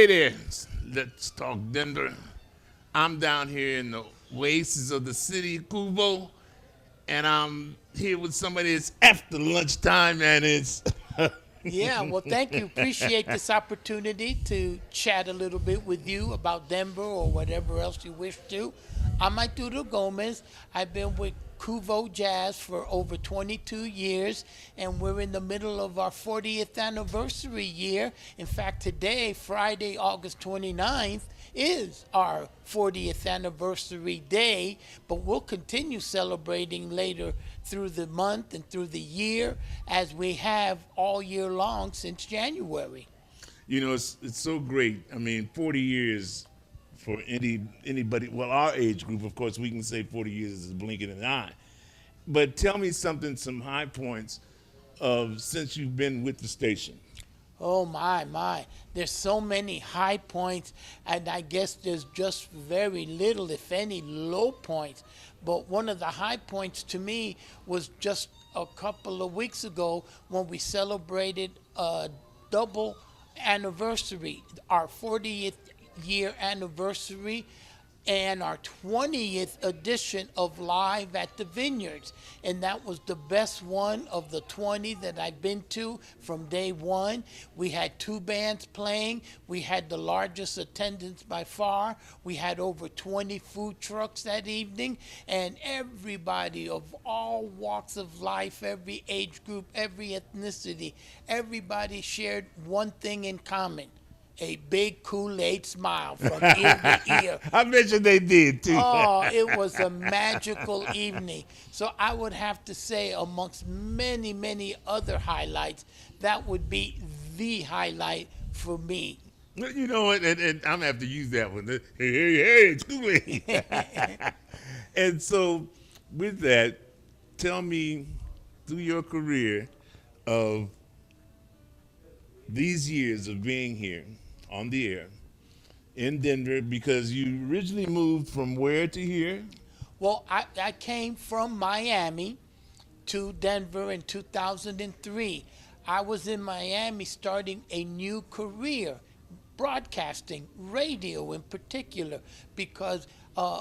Hey there, let's talk Denver. I'm down here in the oasis of the city, KUVO, and I'm here with somebody that's after lunchtime, and it's Yeah, well, thank you. Appreciate this opportunity to chat a little bit with you about Denver or whatever else you wish to. I'm Arturo Gomez. I've been with KUVO Jazz for over 22 years, and we're in the middle of our 40th anniversary year. In fact, today, Friday, August 29th, is our 40th anniversary day, but we'll continue celebrating later through the month and through the year as we have all year long since January. it's so great. I mean, 40 years for anybody. Well, our age group, of course, we can say 40 years is blinking an eye. But tell me something, some high points of since you've been with the station. Oh my. There's so many high points, and I guess there's just very little, if any, low points. But one of the high points to me was just a couple of weeks ago when we celebrated a double anniversary, our 40th year anniversary and our 20th edition of Live at the Vineyards. And that was the best one of the 20 that I've been to from day one. We had two bands playing. We had the largest attendance by far. We had over 20 food trucks that evening. And everybody of all walks of life, every age group, every ethnicity, everybody shared one thing in common: a big Kool-Aid smile from ear to ear. I mentioned they did too. Oh, it was a magical evening. So I would have to say, amongst many, many other highlights, that would be the highlight for me. You know what? And I'm gonna have to use that one. Hey, it's Kool-Aid. And so, with that, tell me through your career of these years of being here on the air in Denver, because you originally moved from where to here? Well, I came from Miami to Denver in 2003. I was in Miami starting a new career, broadcasting, radio in particular, because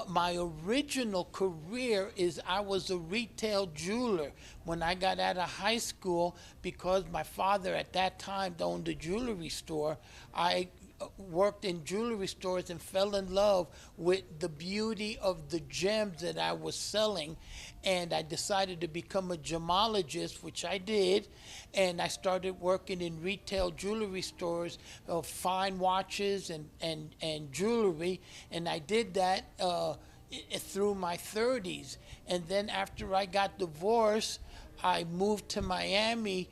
my original career is I was a retail jeweler when I got out of high school. Because my father at that time owned a jewelry store, I worked in jewelry stores and fell in love with the beauty of the gems that I was selling. And I decided to become a gemologist, which I did. And I started working in retail jewelry stores of fine watches and jewelry. And I did that through my 30s. And then after I got divorced, I moved to Miami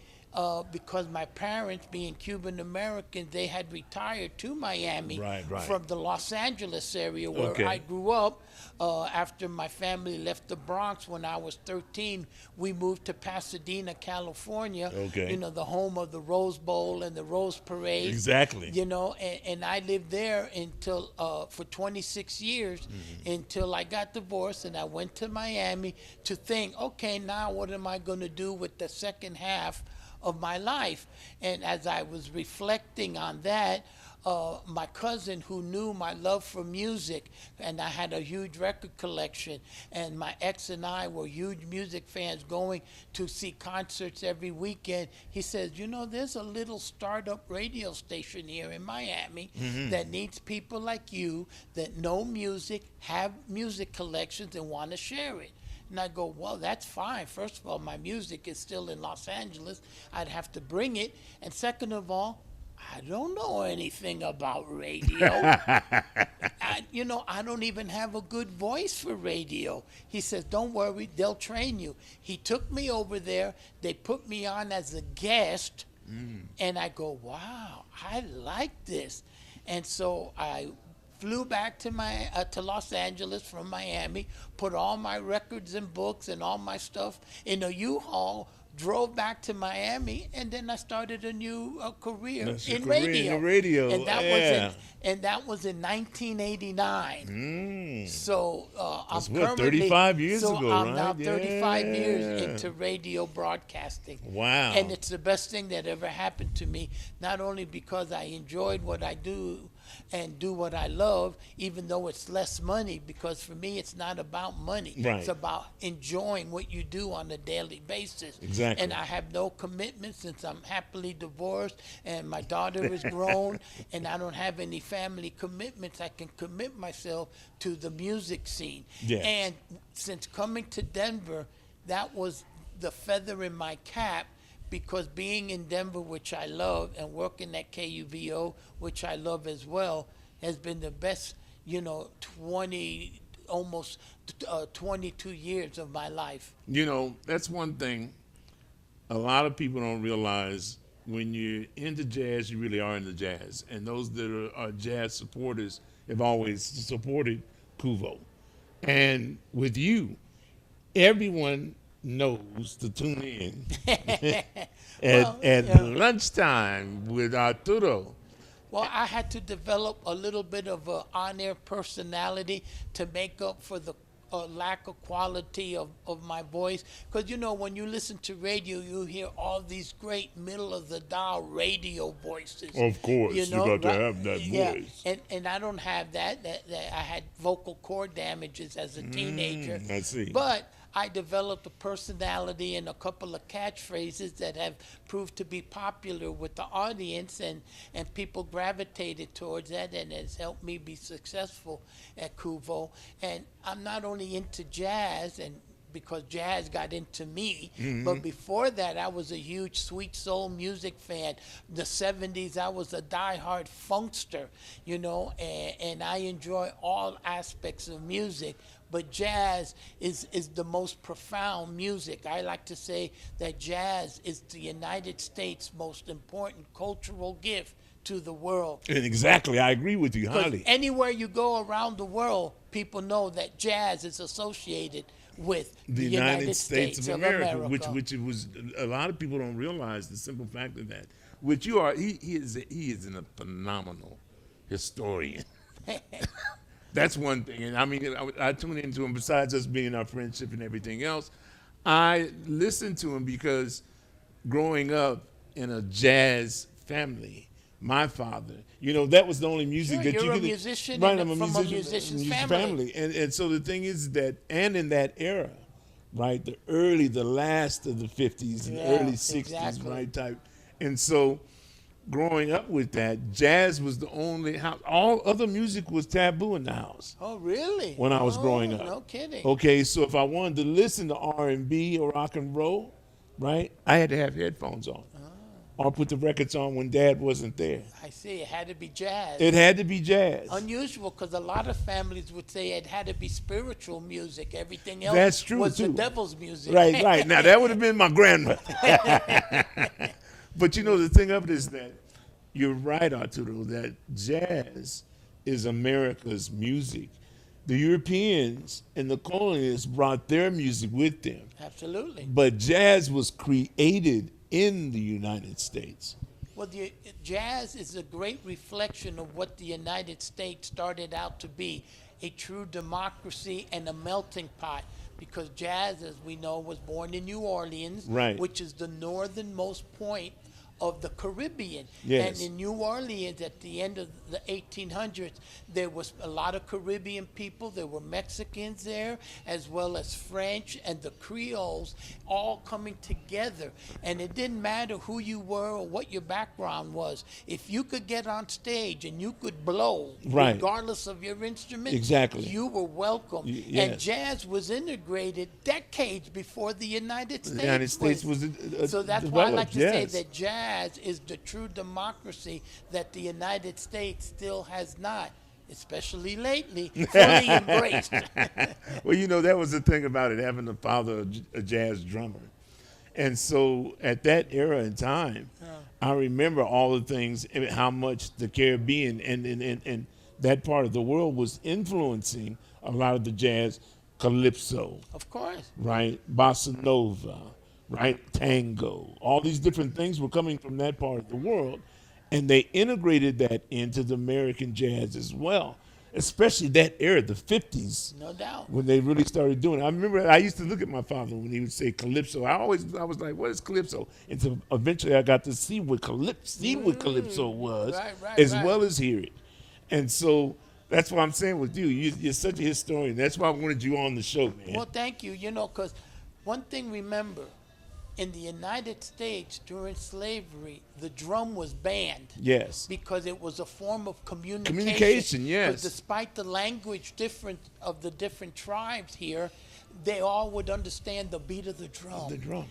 because my parents, being Cuban Americans, they had retired to Miami Right. from the Los Angeles area where Okay. I grew up. After my family left the Bronx when I was 13, we moved to Pasadena, California. Okay. The home of the Rose Bowl and the Rose Parade. Exactly. And I lived there until for 26 years until I got divorced, and I went to Miami to think, okay, now what am I going to do with the second half of my life? And as I was reflecting on that, my cousin, who knew my love for music, and I had a huge record collection, and my ex and I were huge music fans, going to see concerts every weekend. He says, there's a little startup radio station here in Miami that needs people like you that know music, have music collections, and want to share it. And I go, well, that's fine. First of all, my music is still in Los Angeles. I'd have to bring it. And second of all, I don't know anything about radio. I don't even have a good voice for radio. He says, don't worry, they'll train you. He took me over there. They put me on as a guest. And I go, wow, I like this. And so I flew back to Los Angeles from Miami, put all my records and books and all my stuff in a U-Haul, drove back to Miami, and then I started a new career That's your in career radio. in radio, And that yeah. was in 1989. So That's I'm what, currently 35 years so ago, I'm right? now 35 years Yeah. into radio broadcasting. Wow. And it's the best thing that ever happened to me, not only because I enjoyed what I do and do what I love, even though it's less money, because for me it's not about money. Right. It's about enjoying what you do on a daily basis. Exactly. And I have no commitment since I'm happily divorced and my daughter is grown and I don't have any family commitments. I can commit myself to the music scene. Yes. And since coming to Denver, that was the feather in my cap, because being in Denver, which I love, and working at KUVO, which I love as well, has been the best, 22 years of my life. That's one thing a lot of people don't realize. When you're into jazz, you really are into jazz. And those that are jazz supporters have always supported KUVO. And with you, everyone knows to tune in at lunchtime with Arturo. Well, I had to develop a little bit of an on-air personality to make up for the lack of quality of my voice. Because, when you listen to radio, you hear all these great middle-of-the-dial radio voices. Of course, you got to have that voice. And I don't have that. I had vocal cord damages as a teenager. I see. But I developed a personality and a couple of catchphrases that have proved to be popular with the audience, and people gravitated towards that, and it's helped me be successful at KUVO. And I'm not only into jazz, and because jazz got into me, but before that I was a huge sweet soul music fan. The 70s I was a diehard funkster, and I enjoy all aspects of music. But jazz is the most profound music. I like to say that jazz is the United States' most important cultural gift to the world. And exactly, I agree with you highly. Anywhere you go around the world, people know that jazz is associated with the United States of America. Which it was. A lot of people don't realize the simple fact of that. Which you are. He is a phenomenal historian. That's one thing. And I mean, I tune into him. Besides us being our friendship and everything else, I listen to him because growing up in a jazz family, my father, that was the only music that you're you a could. musician, Right, and I'm a from musician, a musician's family. And so the thing is that, and in that era, right, the last of the 50s and early 60s, exactly. right, type. And so growing up with that, jazz was the only house. All other music was taboo in the house. Oh, really? When I was growing up. No kidding. Okay, so if I wanted to listen to R&B or rock and roll, right, I had to have headphones on. Or put the records on when Dad wasn't there. I see. It had to be jazz. It had to be jazz. Unusual, because a lot of families would say it had to be spiritual music. Everything else That's true, was too. the devil's music. Right. Now, that would have been my grandmother. But the thing of it is that you're right, Arturo, that jazz is America's music. The Europeans and the colonists brought their music with them. Absolutely. But jazz was created in the United States. Well, jazz is a great reflection of what the United States started out to be, a true democracy and a melting pot. Because jazz, as we know, was born in New Orleans, Right. which is the northernmost point of the Caribbean. Yes. And in New Orleans, at the end of the 1800s, there was a lot of Caribbean people. There were Mexicans there, as well as French and the Creoles, all coming together. And it didn't matter who you were or what your background was. If you could get on stage and you could blow, Right. regardless of your instrument, Exactly. you were welcome. Yes. And jazz was integrated decades before the United States. The United States was So that's why I like to say yes. that jazz is the true democracy that the United States still has not, especially lately, fully embraced. Well, that was the thing about it, having a father, a jazz drummer. And so at that era in time, I remember all the things, how much the Caribbean and that part of the world was influencing a lot of the jazz, calypso, Of course. right, bossa nova, right, tango. All these different things were coming from that part of the world, and they integrated that into the American jazz as well, especially that era, the 50s. No doubt. When they really started doing it. I remember I used to look at my father when he would say calypso. I was like, what is calypso? And so eventually I got to see what calypso was, Right, as right. well as hear it. And so that's what I'm saying with you. You're such a historian. That's why I wanted you on the show, man. Well, thank you. You know, because one thing, remember, in the United States during slavery, the drum was banned. Yes. Because it was a form of communication. Communication, yes. But despite the language different of the different tribes here, they all would understand the beat of the drum. The drum.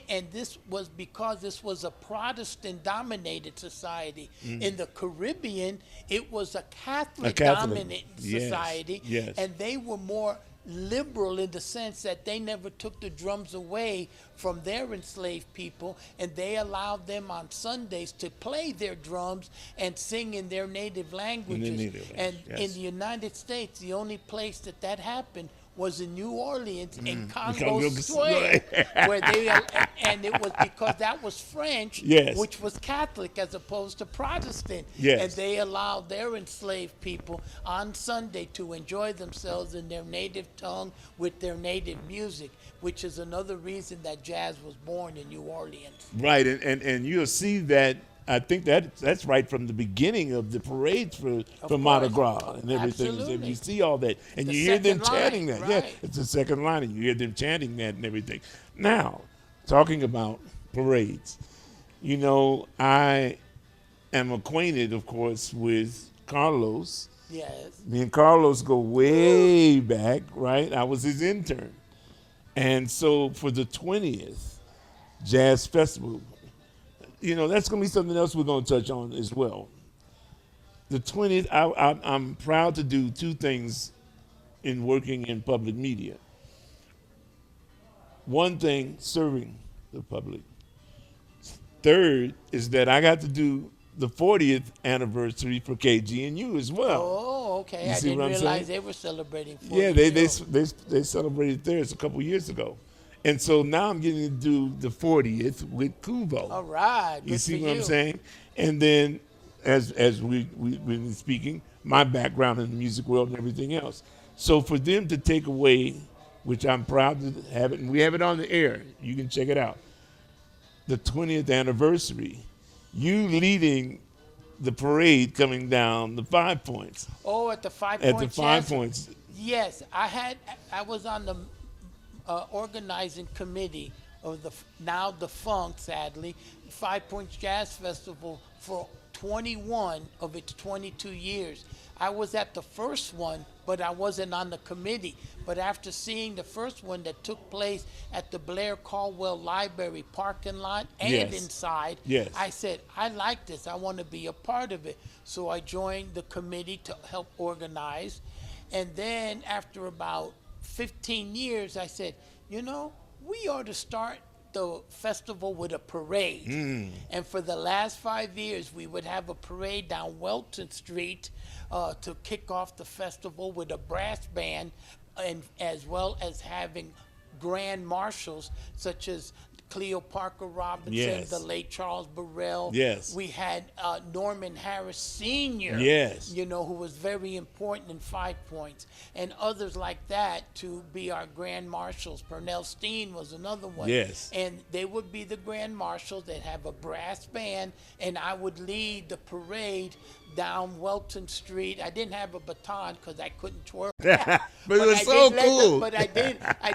And this was because this was a Protestant-dominated society. In the Caribbean, it was a Catholic-dominant society, Yes. and they were more liberal in the sense that they never took the drums away from their enslaved people, and they allowed them on Sundays to play their drums and sing in their native languages. And in the United States, the only place that happened was in New Orleans in Congo Square, where and it was because that was French, which was Catholic as opposed to Protestant, and they allowed their enslaved people on Sunday to enjoy themselves in their native tongue with their native music, which is another reason that jazz was born in New Orleans. Right, and you'll see that. I think that's right from the beginning of the parades for Mardi Gras and everything. Absolutely. You see all that, and you hear them chanting that. Yeah, it's the second line, and you hear them chanting that and everything. Now, talking about parades, you know, I am acquainted, of course, with Carlos. Yes. Me and Carlos go way back, right? I was his intern. And so for the 20th Jazz Festival, you know, that's going to be something else we're going to touch on as well. The 20th, I'm proud to do two things in working in public media. One thing, serving the public. Third is that I got to do the 40th anniversary for KGNU as well. Oh, okay. You I see didn't what I'm realize saying? they were celebrating 40 Yeah, they celebrated theirs a couple years ago. And so now I'm getting to do the 40th with KUVO. All right. You see what I'm saying? And then, as we've been speaking, my background in the music world and everything else. So for them to take away, which I'm proud to have it, and we have it on the air, you can check it out, the 20th anniversary, you leading the parade coming down the 5 Points. Oh, at the 5 At Points. the 5 Points. Yes, I was on the organizing committee of the now defunct, sadly, 5 Points Jazz Festival for 21 of its 22 years. I was at the first one, but I wasn't on the committee. But after seeing the first one that took place at the Blair Caldwell Library parking lot and inside, I said, I like this. I want to be a part of it. So I joined the committee to help organize. And then after about 15 years, I said, you know, we ought to start the festival with a parade. And for the last 5 years, we would have a parade down Welton Street to kick off the festival with a brass band, and as well as having grand marshals such as Cleo Parker Robinson, the late Charles Burrell. We had Norman Harris Sr., you know, who was very important in 5 Points, and others like that to be our grand marshals. Pernell Steen was another one. And they would be the grand marshals. They'd have a brass band, and I would lead the parade down Welton Street. I didn't have a baton because I couldn't twirl. But it was so cool. But I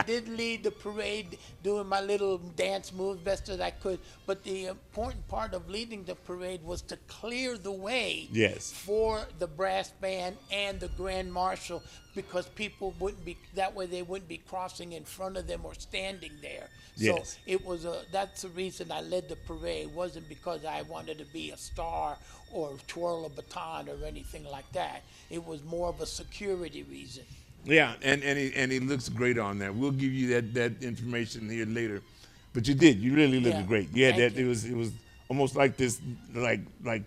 did lead the parade, doing my little dance moves best as I could. But the important part of leading the parade was to clear the way for the brass band and the grand marshal, because people wouldn't be, that way they wouldn't be crossing in front of them or standing there. So it was that's the reason I led the parade. It wasn't because I wanted to be a star or twirl a baton or anything like that. It was more of a security reason. Yeah, and he looks great on that. We'll give you that information here later. But you did. You really looked great. You had that. It was almost like this, like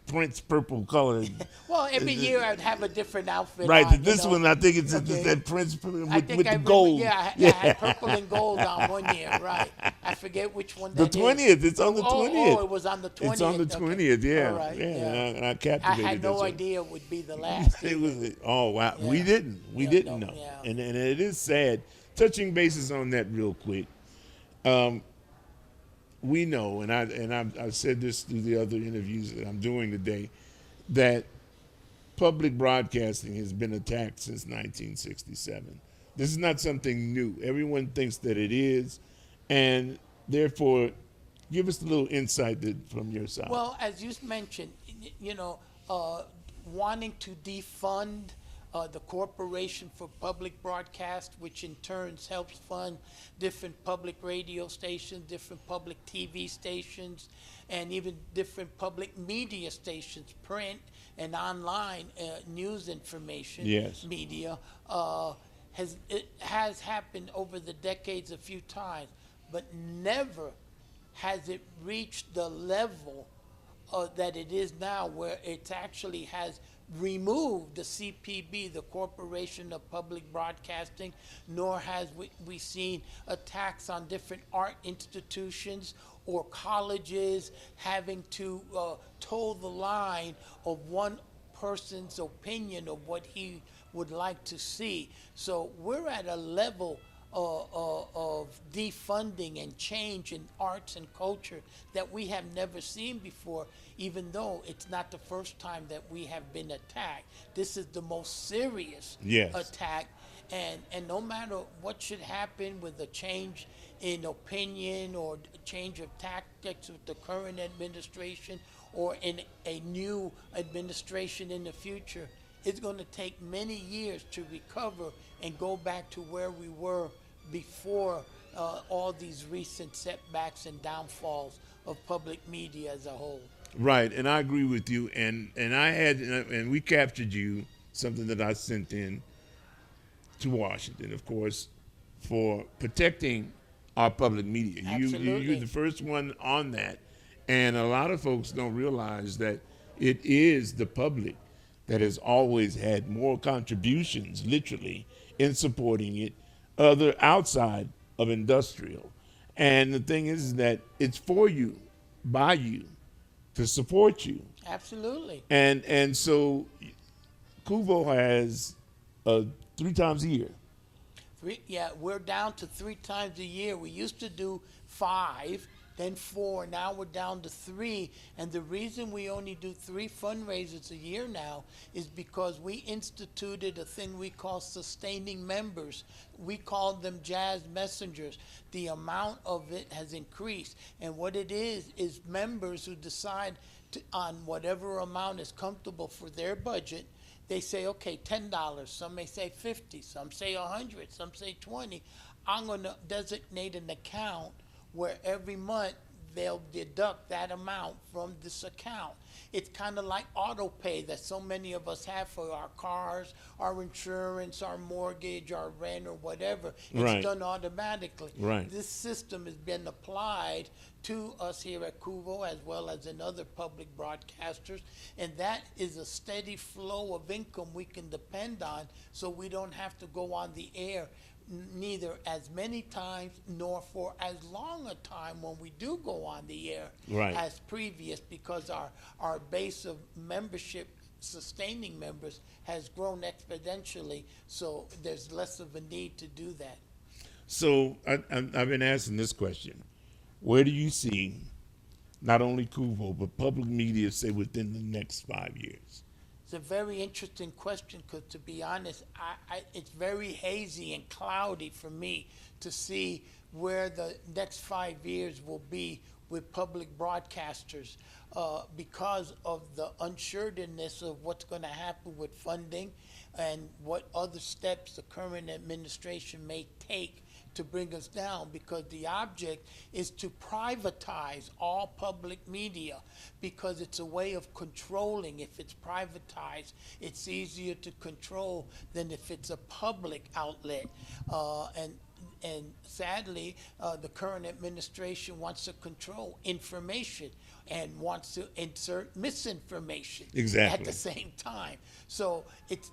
Prince purple color. Well, every year I'd have a different outfit. Right. On, this one, I think it's that Prince with the gold. I had purple and gold on one year. Right. I forget which one. The 20th. It's on the 20th. Oh, it was on the 20th. It's on the 20th. Yeah. All right, And I captivated. I had no idea it would be the last. It was. Oh wow. Yeah. We didn't know. Yeah. And it is sad. Touching bases on that real quick. We know, and I've said this through the other interviews that I'm doing today, that public broadcasting has been attacked since 1967. This is not something new. Everyone thinks that it is, and therefore, give us a little insight from your side. Well, as you mentioned, wanting to defund the Corporation for Public Broadcast, which in turn helps fund different public radio stations, different public TV stations, and even different public media stations, print and online news information Yes. media. It has happened over the decades a few times, but never has it reached the level that it is now, where it actually has removed the CPB, the Corporation of Public Broadcasting, nor has we seen attacks on different art institutions or colleges having to toe the line of one person's opinion of what he would like to see. So we're at a level of defunding and change in arts and culture that we have never seen before, even though it's not the first time that we have been attacked. This is the most serious Yes. attack, and no matter what should happen with a change in opinion or change of tactics with the current administration or in a new administration in the future, it's going to take many years to recover and go back to where we were before all these recent setbacks and downfalls of public media as a whole. Right, and I agree with you. And we captured you, something that I sent in to Washington, of course, for protecting our public media. Absolutely. You're the first one on that, and a lot of folks don't realize that it is the public that has always had more contributions, literally, in supporting it, other outside of industrial. And the thing is that it's for you, by you, to support you. Absolutely. And so KUVO has 3 times a year. We're down to 3 times a year. We used to do 5, then 4. Now we're down to 3. And the reason we only do 3 fundraisers a year now is because we instituted a thing we call sustaining members. We call them jazz messengers. The amount of it has increased. And what it is members who decide on whatever amount is comfortable for their budget. They say, okay, $10. Some may say 50. Some say 100. Some say 20. I'm going to designate an account where every month they'll deduct that amount from this account. It's kind of like auto pay that so many of us have for our cars, our insurance, our mortgage, our rent, or whatever. It's Right. done automatically. Right. This system has been applied to us here at KUVO as well as in other public broadcasters, and that is a steady flow of income we can depend on, so we don't have to go on the air neither as many times nor for as long a time when we do go on the air Right. as previous, because our base of membership sustaining members has grown exponentially, so there's less of a need to do that. So I've been asking this question. Where do you see not only KUVO, but public media, say, within the next 5 years? It's a very interesting question because, to be honest, it's very hazy and cloudy for me to see where the next 5 years will be with public broadcasters because of the unsureness of what's going to happen with funding and what other steps the current administration may take to bring us down, because the object is to privatize all public media, because it's a way of controlling. If it's privatized, it's easier to control than if it's a public outlet. And sadly, the current administration wants to control information and wants to insert misinformation Exactly. at the same time. So it's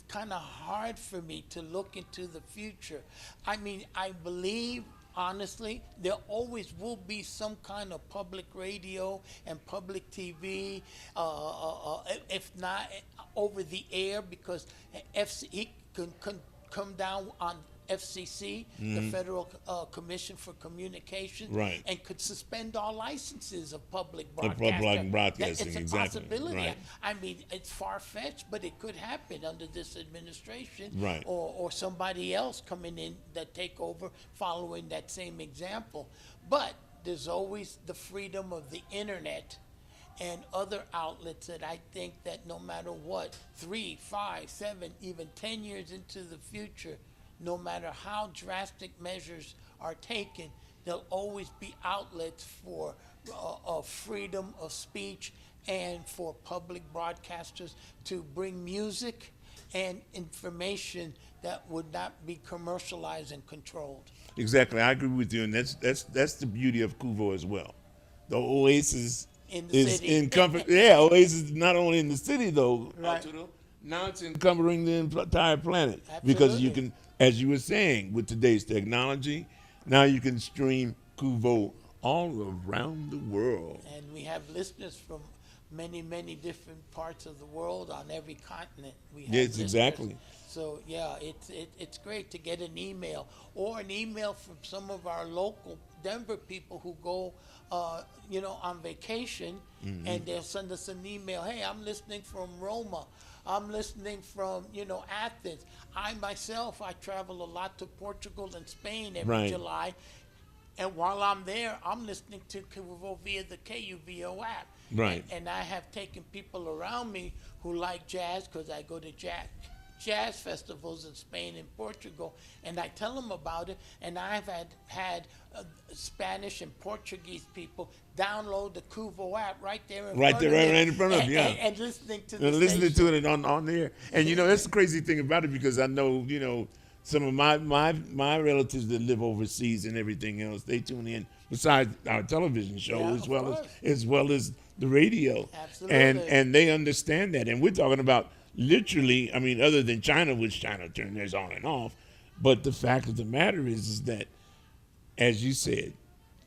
kind of hard for me to look into the future. I mean, I believe, honestly, there always will be some kind of public radio and public TV, if not over the air, because FCE can come down on FCC, the Federal Commission for Communication, Right. and could suspend all licenses of public Of broadcasting. broadcasting, It's a exactly, possibility. right. I mean, it's far-fetched, but it could happen under this administration, Right. or somebody else coming in that take over following that same example. But there's always the freedom of the internet and other outlets that I think that no matter what, 3, 5, 7, even 10 years into the future, no matter how drastic measures are taken, there'll always be outlets for freedom of speech and for public broadcasters to bring music and information that would not be commercialized and controlled. Exactly, I agree with you, and that's the beauty of KUVO as well. The Oasis In the is city. encompassing. Yeah, Oasis is not only in the city though, Right. Arturo, now it's encumbering the entire planet because you Absolutely. can, as you were saying, with today's technology, now you can stream KUVO all around the world. And we have listeners from many, many different parts of the world on every continent. We have Yes, listeners. exactly. So yeah, it's great to get an email or an email from some of our local Denver people who go, on vacation, and they'll send us an email. Hey, I'm listening from Roma. I'm listening from Athens. I myself, I travel a lot to Portugal and Spain every Right. July. And while I'm there, I'm listening to KUVO via the KUVO app. Right. And I have taken people around me who like jazz, because I go to jazz festivals in Spain and Portugal, and I tell them about it. And I've had Spanish and Portuguese people download the KUVO app right there in front of them. Right in front of them, yeah. And listening to the And listening station. to it on there. And that's the crazy thing about it, because I know, some of my relatives that live overseas and everything else, they tune in besides our television show Yeah, as of well course. as well as the radio. Absolutely. And they understand that. And we're talking about literally, I mean, other than China, which China turned theirs on and off, but the fact of the matter is that, as you said,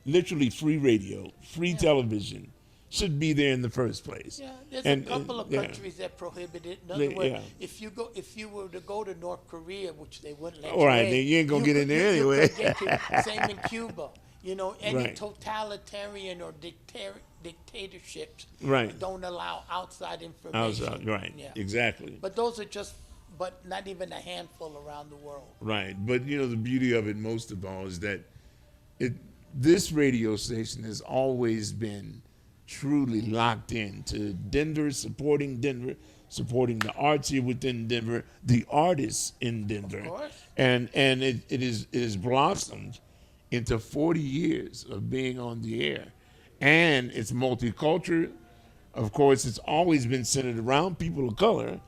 literally free radio, free television should be there in the first place. Yeah, there's And- a couple of yeah. countries that prohibit it. In other words, yeah. if you were to go to North Korea, which they wouldn't let All right, in, then you ain't gonna get in there you anyway. could get same in Cuba. Any Right. totalitarian or dictatorships Right. don't allow outside information. Outside, right, Yeah. exactly. But those are but not even a handful around the world. Right, but the beauty of it most of all is that this radio station has always been truly locked in to Denver, supporting the arts here within Denver, the artists in Denver, course. and it is blossomed into 40 years of being on the air, and it's multicultural. Of course, it's always been centered around people of color.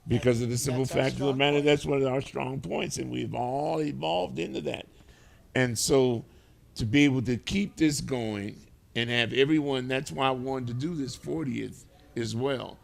Because of the simple that's our fact of the strong matter, point. that's one of our strong points, and we've all evolved into that. And so to be able to keep this going and have everyone, that's why I wanted to do this 40th as well.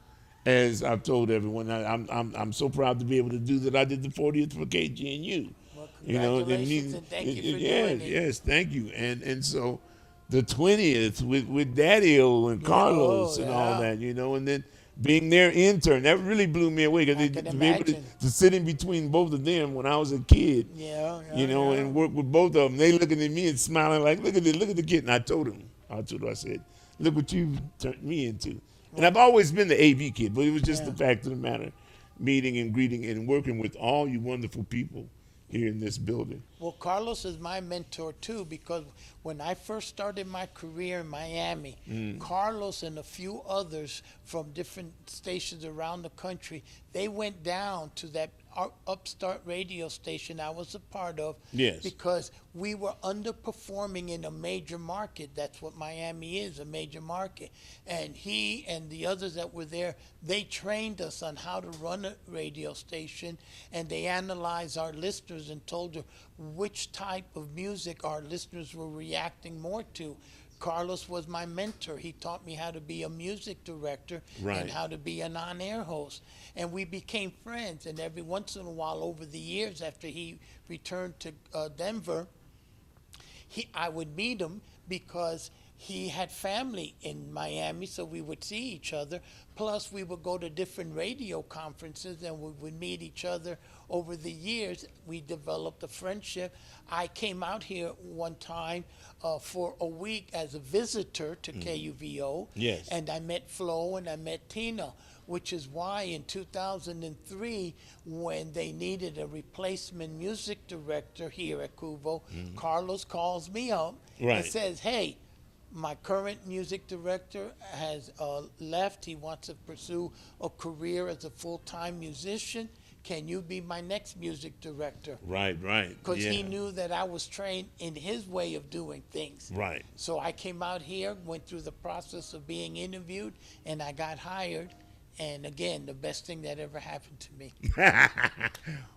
As I've told everyone, I'm so proud to be able to do that. I did the 40th for KGNU. Well, and congratulations, and thank you for yes, doing it. yes, thank you. And so the 20th with Daddy-O and Carlos and all yeah. that, and then being their intern, that really blew me away, because I to can be able imagine. to sit in between both of them when I was a kid, Yeah. and work with both of them. They looking at me and smiling like, look at the kid. And I told him, I said, look what you turned me into. And I've always been the AV kid, but it was just the fact of the matter, meeting and greeting and working with all you wonderful people here in this building. Well, Carlos is my mentor too, because when I first started my career in Miami, Carlos and a few others from different stations around the country, they went down to that upstart radio station I was a part of. Yes. Because we were underperforming in a major market. That's what Miami is, a major market. And he and the others that were there, they trained us on how to run a radio station, and they analyzed our listeners and told us which type of music our listeners were reacting more to. Carlos was my mentor. He taught me how to be a music director Right. and how to be an on-air host. And we became friends. And every once in a while, over the years, after he returned to Denver, I would meet him, because he had family in Miami, so we would see each other. Plus, we would go to different radio conferences and we would meet each other over the years. We developed a friendship. I came out here one time for a week as a visitor to KUVO. Yes. And I met Flo and I met Tina, which is why in 2003, when they needed a replacement music director here at KUVO, Carlos calls me up and Right. says, hey, my current music director has left. He wants to pursue a career as a full-time musician. Can you be my next music director? Right, right. Because yeah. he knew that I was trained in his way of doing things. Right. So I came out here, went through the process of being interviewed, and I got hired. And again, the best thing that ever happened to me.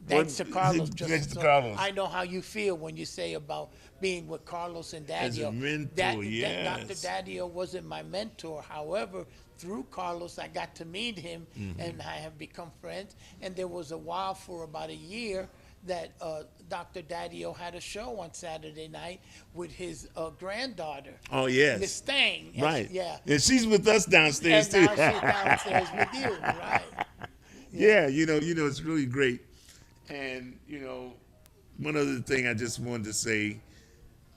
Thanks to Carlos. Thanks to So Carlos. I know how you feel when you say about being with Carlos and Daddio. As a mentor, Dr. yes. Daddio wasn't my mentor. However, through Carlos, I got to meet him, and I have become friends. And there was a while for about a year that Dr. Daddio had a show on Saturday night with his granddaughter. Oh, yes. Miss Thang. And Right. yeah. And she's with us downstairs, And too. now she's downstairs with you, right? Yeah, it's really great. And, one other thing I just wanted to say,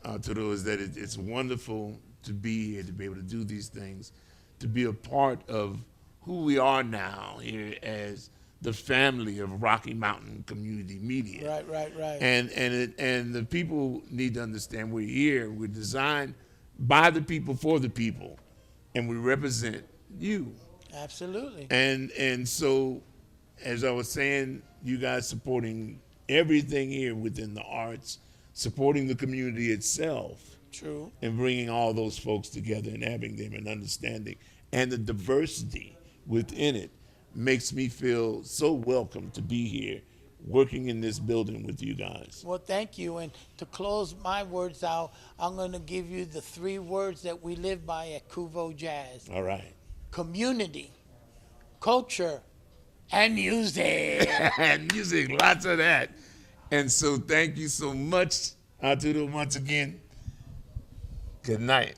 Arturo, is that it's wonderful to be here, to be able to do these things, to be a part of who we are now here as the family of Rocky Mountain Community Media. Right. And the people need to understand we're here. We're designed by the people for the people, and we represent you. Absolutely. And so, as I was saying, you guys supporting everything here within the arts, supporting the community itself, True. and bringing all those folks together and having them an understanding, and the diversity within it makes me feel so welcome to be here working in this building with you guys. Well, thank you. And to close my words out, I'm going to give you the 3 words that we live by at KUVO Jazz. All right. Community, culture, and music. And music, lots of that. And so thank you so much, Arturo, once again. Good night.